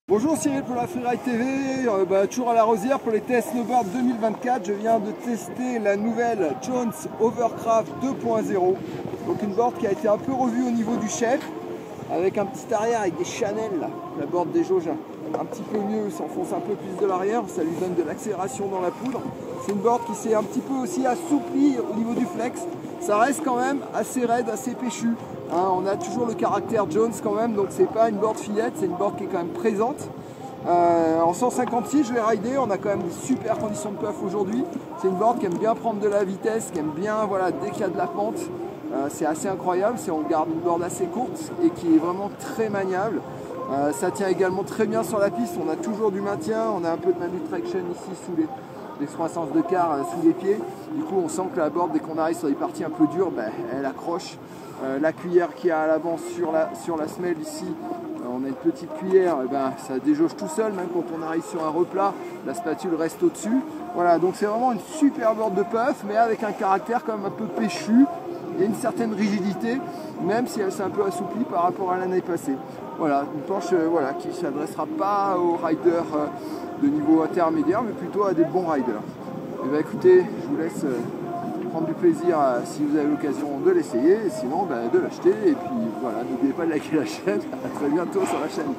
Bonjour Cyril pour la Freeride TV, toujours à la Rosière pour les tests snowboard 2024. Je viens de tester la nouvelle Jones Overcraft 2.0. Donc une board qui a été un peu revue au niveau du chef, avec un petit arrière avec des Chanel, la board des jauges un petit peu mieux, s'enfonce un peu plus de l'arrière, ça lui donne de l'accélération dans la poudre. C'est une board qui s'est un petit peu aussi assouplie au niveau du flex. Ça reste quand même assez raide, assez péchu. On a toujours le caractère Jones quand même, donc c'est pas une board fillette, c'est une board qui est quand même présente. En 156 je l'ai ridé, on a quand même des super conditions de puff aujourd'hui. C'est une board qui aime bien prendre de la vitesse, qui aime bien, voilà, dès qu'il y a de la pente, c'est assez incroyable, on garde une board assez courte et qui est vraiment très maniable. Ça tient également très bien sur la piste, on a toujours du maintien, on a un peu de manual traction ici sous les 60 de quart sous les pieds. Du coup on sent que la board, dès qu'on arrive sur des parties un peu dures, elle accroche. La cuillère qu'il y a à l'avant sur la semelle ici, on a une petite cuillère, ça déjauge tout seul, même quand on arrive sur un replat, la spatule reste au-dessus. Voilà, donc c'est vraiment une super board de puff, mais avec un caractère quand même un peu péchu et une certaine rigidité, même si elle s'est un peu assouplie par rapport à l'année passée. Voilà, une planche qui ne s'adressera pas aux riders de niveau intermédiaire, mais plutôt à des bons riders. Et écoutez, je vous laisse prendre du plaisir si vous avez l'occasion de l'essayer, et sinon de l'acheter. Et puis voilà, n'oubliez pas de liker la chaîne. À très bientôt sur la chaîne.